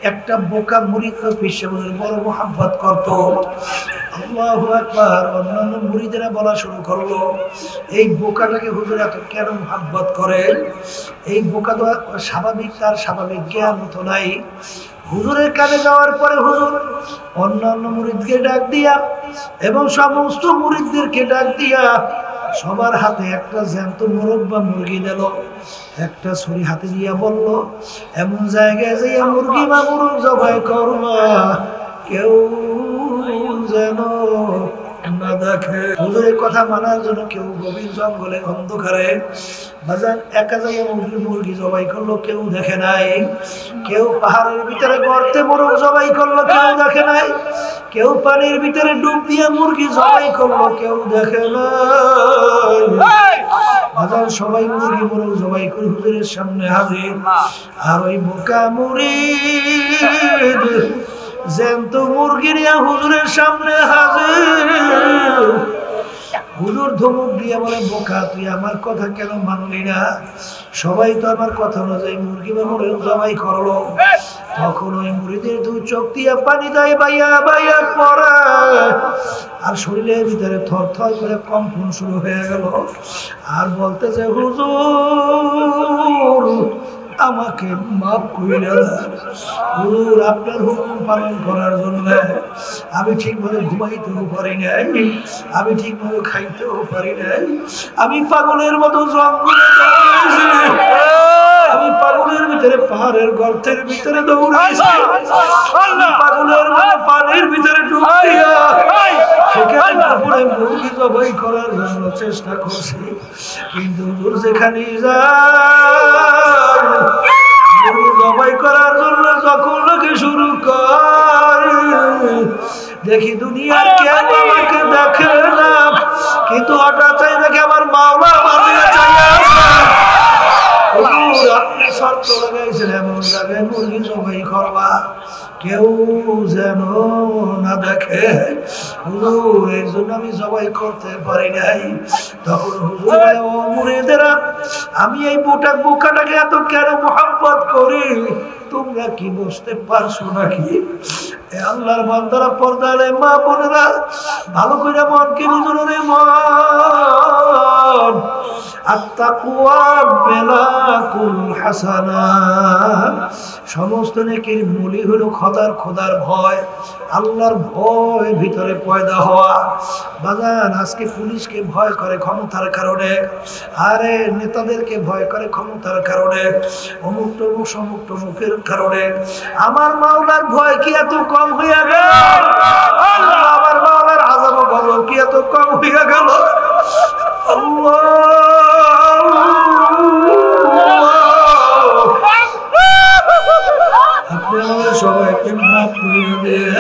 একটা বোকা মুরিদ পেশাবুজুর বড় মোহাব্বত করতো। আল্লাহু আকবার। অন্যান্য মুরিদেরা বলা শুরু করলো, এই বোকাটাকে হুজুর এত কেন মোহাব্বত করে? এই বোকা তো স্বাভাবিক, তার স্বাভাবিক জ্ঞান তো নাই। হুজুরের কানে যাওয়ার পরে হুজুর অন্যান্য মুরিদকে ডাক দিয়া এবং সমস্ত মুরিদদেরকে ডাক দিয়া সবার হাতে একটা জ্যান্ত মোরগ বা মুরগি দিল। একটা ছুরি হাতে দিয়া বলল, এমন জায়গায় যাইয়া মুরগি বা মোরগ জবাই করবা কেউ যেন না দেখে। হুজুরের কথা মানার জন্য কেউ গভীর জঙ্গলে অন্ধকারে বাজার একা যাইয়া মুরগি জবাই করলো, কেউ দেখে নাই। কেউ পাহাড়ের ভিতরে গর্তে মোরগ জবাই করলো, কেউ দেখে নাই। কেউ পানির ভিতরে ডুব দিয়ে মুরগি জবাই করলো, কেউ দেখে নাই। বাজার সবাই মুরগি মোরগ জবাই করে হুজুরের সামনে হাজির। আর ওই বোকা মুরিদ জ্যান্ত মুরগি নিয়ে হুজুরের সামনে হাজির। হুজুর ধমক দিয়ে বলে, বোকা তুই আমার কথা কেন মানলি না? সবাই তো আমার কথা অনুযায়ী মুরগি বা মোরগ জবাই করলো। তখন ওই মুরিদের 2 চোখ দিয়ে পানি দেয় বাইয়া বাইয়া পড়ে, আর শরীরের ভিতরে থর থর করে কম্পন শুরু হয়ে গেল। আর বলতেছে, হুজুর আমাকে মাফ কইরা দেন। হুজুর আপনার হুকুম পালন করার জন্য আমি ঠিকভাবে ঘুমাইতেও পারি নাই, আমি ঠিকভাবে খাইতেও পারি নাই। আমি পাগলের মতো জঙ্গলে দৌড়াইছি, আমি পাগলের ভিতরে পাহাড়ের গর্তের ভিতরে দৌড়াইছি, আমি পাগলের মতো পানির ভিতরে ডুবিয়া সেখানে উপরে মুরগি জবাই করার জন্য চেষ্টা করছি। কিন্তু হুজুর যেখানে যায় মুরগি জবাই করার জন্য যখন লোকে শুরু করে, দেখি দুনিয়ার কেউ আমাকে দেখে না, কিন্তু হঠাৎ চাই দেখে আমার মাওলা আমার দিকে চাইয়া আছে। আপনি শর্ত লাগাইছেন এমন জায়গায় মুরগি জবাই করবা কেউ যেন না দেখে। হুজুর এর জন্য আমি জবাই করতে পারি নাই। তখন হুজুর বলে, ও মুরিদেরা, আমি এই বোকাটাকে এত কেন মোহাব্বত করি? তোমরা তোমরা কি বুঝতে পারছো নাকি? আল্লাহর বান্দারা, পর্দারে মা বোনেরা, ভালো করে মনকে বুঝুন রে মন। আত্তাকওয়া বেলাকুল হাসানা, সমস্ত নেকির মূলই হলো খোদার ভয়, আল্লাহর ভয় ভিতরে পয়দা হওয়া। বাজান, আজকে পুলিশকে ভয় করে ক্ষমতার কারণে, আরে নেতাদেরকে ভয় করে ক্ষমতার কারণে, অমুক তমুক সমুক তমুকের কারণে। আমার মাওলার ভয় কি এত কম হইয়া গেল? আমার মাওলার আযাব ও গজব কি এত কম হইয়া গেল? আপনি আমাদের সবাইকে মাফ করে দিয়ে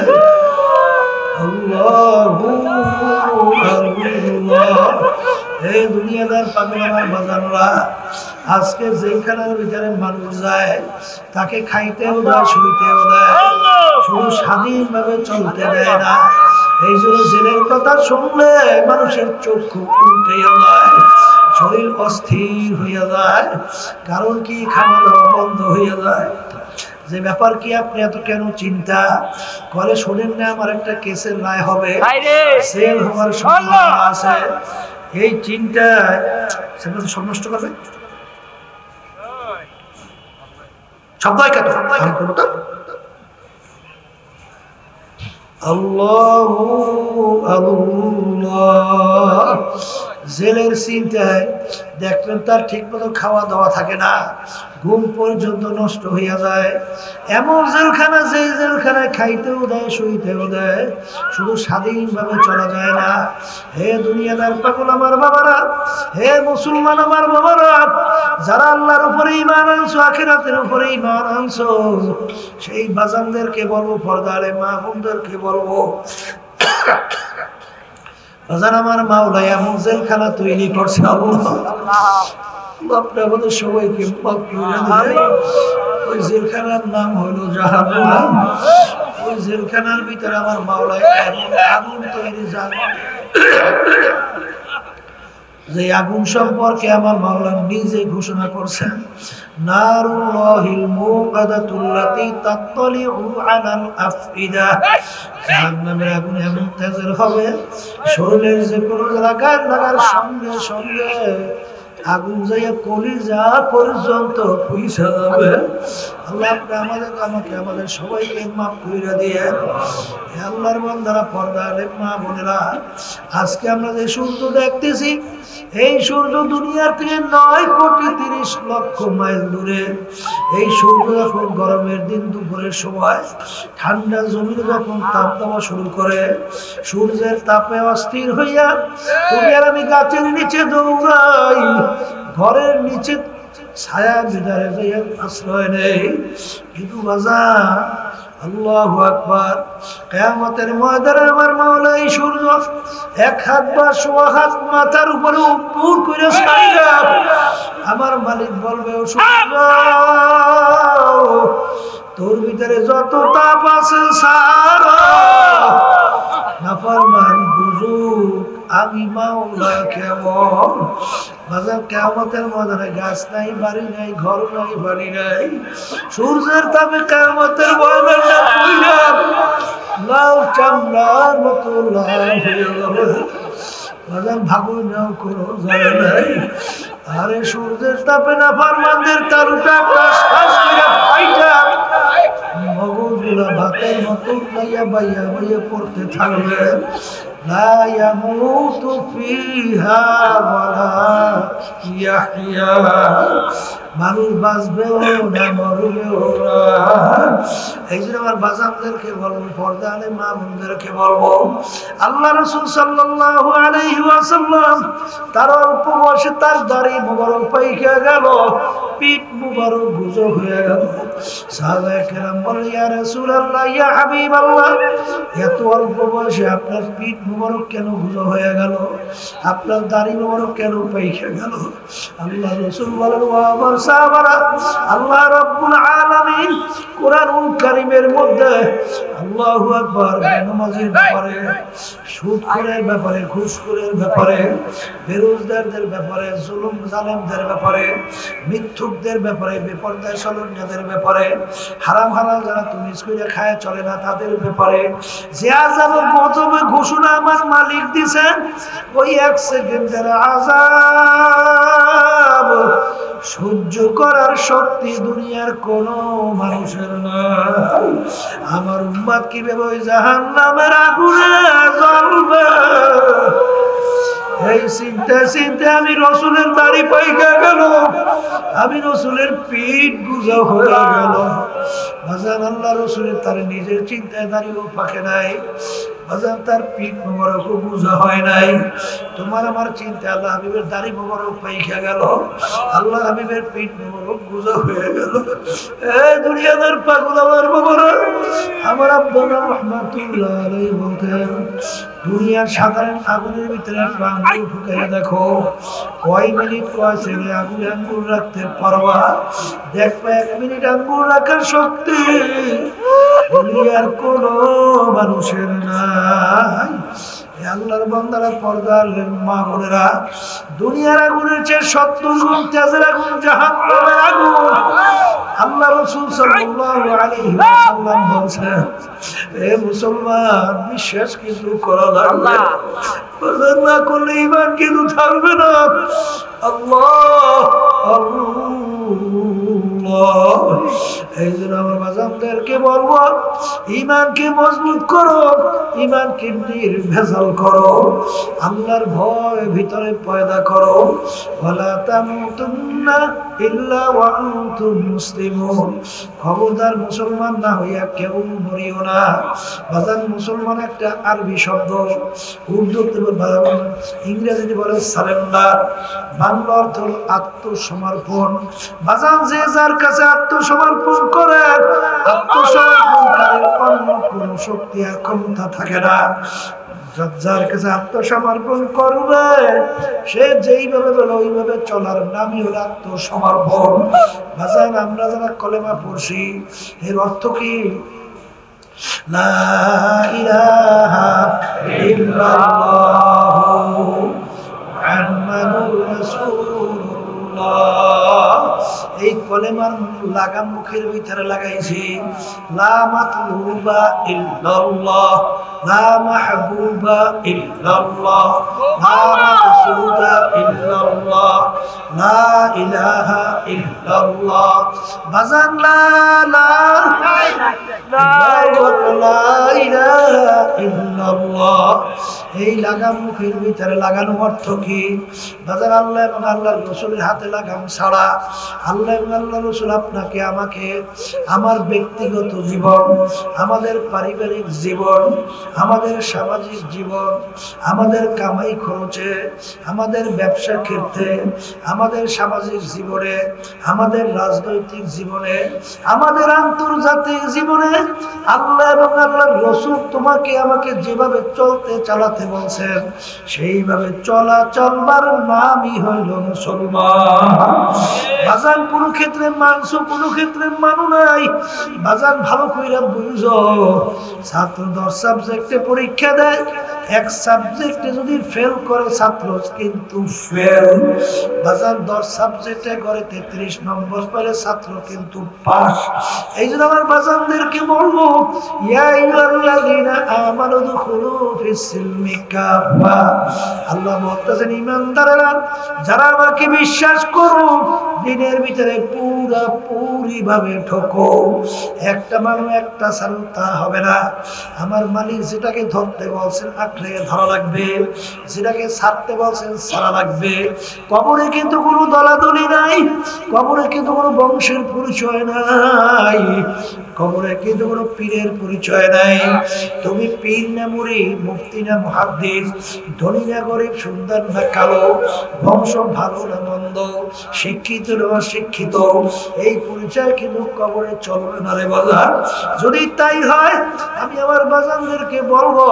এই দুনিয়াদার পাগল আমার বাজানরা, আজকে যেখানের ভিতরে মানুষ যায় তাকে খাইতেও দেয়, শুইতেও দেয়, শুধু স্বাধীনভাবে চলতে দেয় না। এই জন্য জেলের কথা শুনলে মানুষের চক্ষু উল্টে যায়, শরীর অস্থির হইয়া যায়। কারণ কি? খাওয়া দাওয়া বন্ধ হইয়া যায়। যে ব্যাপার কি আপনি এত কেন চিন্তা করে? শোনেন না, আমার একটা কেসের রায় হবে, সেল হওয়ার সম্ভাবনা আছে। এই চিন্তায় সেটা তো সব নষ্ট করবে। শব্দ কত আল্লাহু আল্লাহ। জেলের চিন্তায় দেখবেন তার ঠিক মতো খাওয়া দাওয়া থাকে না, ঘুম পর্যন্ত নষ্ট হইয়া যায়। এমন জেলখানা, যে জেলখানায় খাইতেও দেয়, শুইতেও দেয়, শুধু স্বাধীনভাবে চলা যায় না। হে দুনিয়াদার পাগল আমার বাবারা, হে মুসলমান আমার বাবারা, যারা আল্লাহর উপরে ঈমান আনছো, আখিরাতের উপরে ঈমান আনছো, সেই বাজানদেরকে বলবো, পর্দারে মা বোনদেরকে বলবো, বাজান আমার মাওলা এমন জেলখানা তৈরি করছে আল্লাহ, আপনি আমাদের সবাইকে মাফ করে দিন। ওই জেলখানার নাম হলো জাহান্নাম। ওই জেলখানার ভিতরে আমার মাওলা এমন আগুন তৈরি, যে আগুন সম্পর্কে আমার মাওলা নিজে ঘোষণা করছেন, নারুল্লাহিল মুকাদাতুল্লাতী তাত্তালিউ আলাল আফইদা। জাহান্নামের আগুন এমন তেজের হবে, শরীরের যে কোনো জায়গায় লাগার সঙ্গে সঙ্গে আগুন যাইয়া কলিজা পর্যন্ত পৌঁছে যাবে। আল্লাহ আপনি আমাদের সবাইকে মাফ করে দিয়ে। আল্লাহর বান্দারা, পর্দারে মা বোনেরা, আজকে আমরা যে সূর্য দেখতেছি, এই সূর্য দুনিয়ার থেকে 9,30,00,000 মাইল দূরে। এই সূর্য যখন গরমের দিন দুপুরের সময় ঠান্ডা জমিনে যখন তাপ দেওয়া শুরু করে, সূর্যের তাপে অস্থির হইয়া তুমি আর আমি গাছের নিচে দৌড়াই, ঘরের নিচে ছায়া বিদারে যাইয়া আশ্রয় নেই। কিন্তু বাজার, আল্লাহু আকবার, কিয়ামতের ময়দানে আমার মাওলা এই সূর্য এক হাত বা সোয়া হাত মাথার উপরে উপর করে ছাইরা আমার মালিক বলবে, ও সূর্য, তোর ভিতরে যত তাপ আছে সারা, নাফরমান বুঝুক আমি মাওলা কেমন। বাজার কিয়ামতের ময়দানে গাছ নাই, বাড়ি নাই, ঘর নাই, বাড়ি নাই, সূর্যের তাপে কিয়ামতের ময়দানে পুইরা লাল চামড়ার মতো লাল হয়ে যাবে। বাজার ভাগুই নাও কোনো যায় নাই। আরে সূর্যের তাপে নাফরমানদের তালুটা কাশ কাশ করে ফাইটা মগজগুলা ভাতের মতো বাইয়া বাইয়া বাইয়া পড়তে থাকবে। লা ইয়ামুতু ফিহা ওয়ালা ইয়াহইয়া, মানুষ বাঁচবেও না, মরবেও না। এই জন্য আমার বাজানদেরকে বলবো, পর্দারে মা বোনদেরকে বলবো, আল্লাহ রাসূল সাল্লাল্লাহু আলাইহি ওয়াসাল্লাম তার অল্প বয়সে তার দাড়ি মুবারক পাইকা গেল, পিঠ মুবারক গুজো হয়ে গেল। সাহাবায়ে কেরাম বলে, ইয়া রাসূলুল্লাহ, ইয়া হাবিবাল্লাহ, এত অল্প বয়সে আপনার পিঠ মুবারক কেন গুজো হয়ে গেল? আপনার দাড়ি মুবারক কেন পাইকা গেল? আল্লাহ রাসূল বলেন, ও আমার সাহাবারা, আল্লাহ রাব্বুল আলামিন কোরআনুল কারীমের মধ্যে দেয়। আল্লাহু আকবার। বেনামাজির ব্যাপারে, সুদখোরের ব্যাপারে, ঘুষখোরের ব্যাপারে, বেরোজগারদের ব্যাপারে, জুলুম জালেমদের ব্যাপারে, মিথ্যুকদের ব্যাপারে, বেপরদায় সলন্যদের ব্যাপারে, হারাম হালাল যারা তুমি করে খায় চলে না তাদের ব্যাপারে যে আযাব গজবে ঘোষণা আমার মালিক দিয়েছেন, ওই এক সেকেন্ডের আযাব সহ্য করার শক্তি দুনিয়ার কোন মানুষের নাই। আমার উম্মত কিভাবে ওই জাহান্নামের আগুনে জ্বলবে, এই চিন্তা চিন্তা আমি রসুলের দাড়ি পাইকা গেল, আমি রসুলের পিঠ গুজা হয়ে গেল। বাজান আল্লাহ রসুলের তার নিজের চিন্তায় দাঁড়িয়েও পাকে নাই, বাজান তার পিঠ মোবারকও গুজা হয় নাই। তোমার আমার চিন্তা আল্লাহ হাবিবের দাড়ি মোবারক পাইকা গেল, আল্লাহ হাবিবের পিঠ মোবারক গুজা হয়ে গেল। এই দুনিয়াদার পাগল আমার মোবারক, আমার আব্বা রহমাতুল্লাহ আলাইহি বলতেন, দুনিয়ার সাধারণ আগুনের ভিতরে আঙ্গুল ঢুকাইয়া দেখো, কয় মিনিট কয় ছেলে আগুনে আঙ্গুল রাখতে পারবা, দেখবা 1 মিনিট আঙ্গুল রাখার শক্তি দুনিয়ার কোন মানুষের নাই। আল্লাহর বান্দারা, পর্দার মা বোনেরা, দুনিয়ার আগুনের চেয়ে 70 গুণ তেজের আগুন জাহান্নামের আগুন। আল্লাহ রাসূল সাল্লাল্লাহু আলাইহি ওয়াসাল্লাম বলেছেন, এ মুসলমান বিশ্বাস কিন্তু করা লাগবে, না করলে ঈমান কিন্তু থাকবে না। আল্লাহ আল্লাহ। এই জন্য আমার বাজানদেরকে বলবো, ঈমানকে মজবুত করো, ঈমানকে নির্ভেজাল করো, আল্লাহর ভয় ভিতরে পয়দা করো। ওয়ালা তামুতুন্না ইল্লা ওয়া আনতুম মুসলিমুন। খবরদার মুসলমান না হইয়া কেউ মরিও না। বাজান মুসলমান একটা আরবি শব্দ, উর্দুতে ইংরেজিতে বলে সারেন্ডার, বাংলা অর্থ আত্মসমর্পণ। বাজান যে যার কাছে আত্মসমর্পণ করে, আত্মসমর্পণকারীর অন্য কোনো শক্তি আর ক্ষমতা থাকে না। যার কাছে আত্মসমর্পণ করবে, সে যেইভাবে বলে ওইভাবে চলার নামই হলো আত্মসমর্পণ। বাজান আমরা যারা কলেমা পড়ছি, এর অর্থ কি? লা ইলাহা ইল্লাল্লাহু মুহাম্মাদুর রাসূলুল্লাহ। এই কলেমার লাগাম মুখের ভিতরে লাগাইছি। লা মাতলুবা ইল্লাল্লাহ, লা মাহবুবা ইল্লাল্লাহ, লা মাকসুদা ইল্লাল্লাহ, লা ইলাহা ইল্লাল্লাহ। বাজান লা ইলাহা ইল্লাল্লাহ, এই লাগাম মুখের ভিতরে লাগানো অর্থ কি? বাজান আল্লাহ এবং আল্লাহর রাসূলের হাতে লাগাম ছাড়া, আল্লাহ এবং আল্লাহ রাসূল আপনাকে আমাকে, আমার ব্যক্তিগত জীবন, আমাদের পারিবারিক জীবন, আমাদের সামাজিক জীবন, আমাদের কামাই খরচে, আমাদের ব্যবসা ক্ষেত্রে, আমাদের সামাজিক জীবনে, আমাদের রাজনৈতিক জীবনে, আমাদের আন্তর্জাতিক জীবনে আল্লাহ এবং আল্লাহর রাসূল তোমাকে আমাকে যেভাবে চলতে চালাতে বলছেন, সেইভাবে চলবার নামই হইল মুসলমান। বাজান কোন ক্ষেত্রে মানছো, কোন ক্ষেত্রে মানো নাই। বাজান ভালো কইরা বুঝো, ছাত্র 10 সাবজেক্টে পরীক্ষা দেয়, এক সাবজেক্টে যদি ফেল করে ছাত্র কিন্তু ফেল। বাজান 10 সাবজেক্টে করে 33 নম্বর পেলে ছাত্র কিন্তু পাস। এই জন্য আমার বাজানদেরকে বলবো, ইয়া আইয়ুহাল্লাযীনা আমানু দুখুলু ফিস-সিলমি কাফা। আল্লাহ বলতেছেন, ঈমানদাররা যারা আমাকে বিশ্বাস করো, দিনের ভিতরে পুরোপুরি ভাবে ঠকো। একটা মানুষ একটা ছাড়ো তা হবে না। আমার মালিক যেটাকে ধরতে বলছেন আঁকড়ে ধরা লাগবে, যেটাকে ছাড়তে বলছেন ছাড়া লাগবে। কবরে কিন্তু কোনো দলাদলি নাই, কবরে কিন্তু কোনো বংশের পরিচয় নাই, কবরে কিন্তু কোনো পীরের পরিচয় নাই। তুমি পীর না মুরি, মুফতি না মুহাদ্দিস, ধনী না গরিব, সুন্দর না কালো, বংশ ভালো না মন্দ, শিক্ষিত না অশিক্ষিত, এই পরিচয় কিন্তু কবরে চলবে না রে বাজার। যদি তাই হয়, আমি আমার বাজানদেরকে বলবো,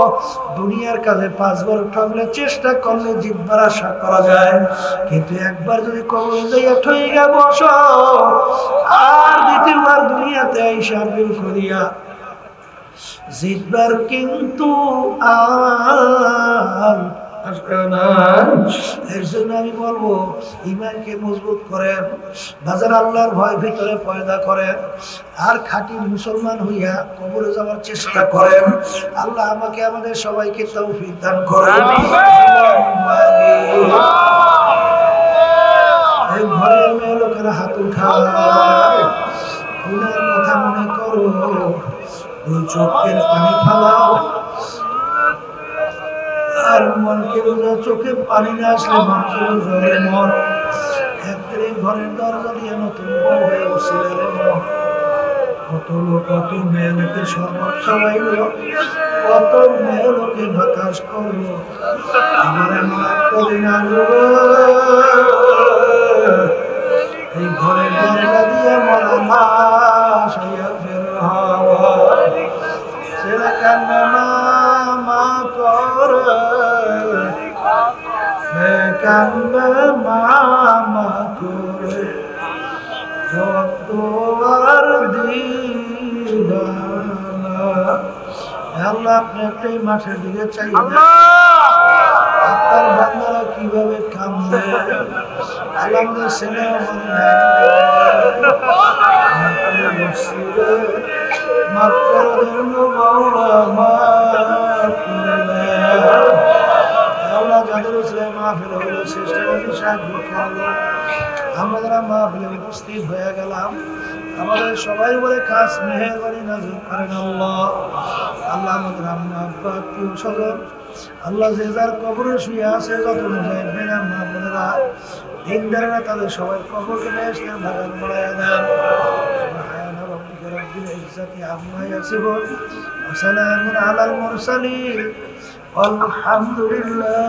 দুনিয়ার কাজে 5 বার ঠকলে চেষ্টা করলে জিতবার আশা করা যায়, কিন্তু একবার যদি কবরে যাইয়া ঠইগা বসো, আর দ্বিতীয়বার দুনিয়াতে আইসা বিল করিয়া জিতবার কিন্তু আর আসবে না। এর জন্য আমি বলবো ঈমানকে মজবুত করেন, বাজার আল্লাহর ভয় ভিতরে পয়দা করেন, আর খাঁটি মুসলমান হইয়া কবরে যাওয়ার চেষ্টা করেন। আল্লাহ আমাকে আমাদের সবাইকে তৌফিক দান করেন। এই ঘরের মেয়ে লোকেরা হাত উঠাও, গুনার কথা মনে করো, দুই চোখের পানি ফালাও, আর মনকে বোঝা, চোখে পানি না আসলে মনকে বোঝা। মন একদিন ঘরের দরজা দিয়ে নতুন বউ হয়ে উঠছিল, কত লোক, কত মেয়ে লোকে শরবত খাওয়াইল, কত মেয়ে লোকে বাতাস করলো। আমার এমন একটা দিন আসবে, এই ঘরের দরজা দিয়ে মরা লাশ হইয়া বের হওয়া। ছেলে কান্না মা করে, কান্দে মা করে, আর দিবানা। আল্লাহ আপনি একটা মাঠের দিকে চাই, আপনার বান্দারা কিভাবে কান্দে। আল্লাহ আমাদের ছেলে আল্লাহ যাদের মাহফিল হলো চেষ্টাকে সাহায্য করলো। আমরা যারা মাহফিলে উপস্থিত হয়ে গেলাম, আমাদের সবাই বলে খাস মেহেরবানি নাযিল করেন আল্লাহ। আল্লাহ আমাদের আম্মা আব্বা আত্মীয় স্বজন, আল্লাহ যে যার কবরে শুয়ে আছে, যত মুজাহিদিন মা বোনেরা দিনদারেরা, তাদের সবাই কবরকে বেহেশতের বাগান বানায়া দেন। সুবহানা রাব্বিকা রাব্বিল ইজ্জাতি আম্মা ইয়াসিফুন ওয়া সালামুন আলাল মুরসালিন, আলহামদুলিল্লাহ।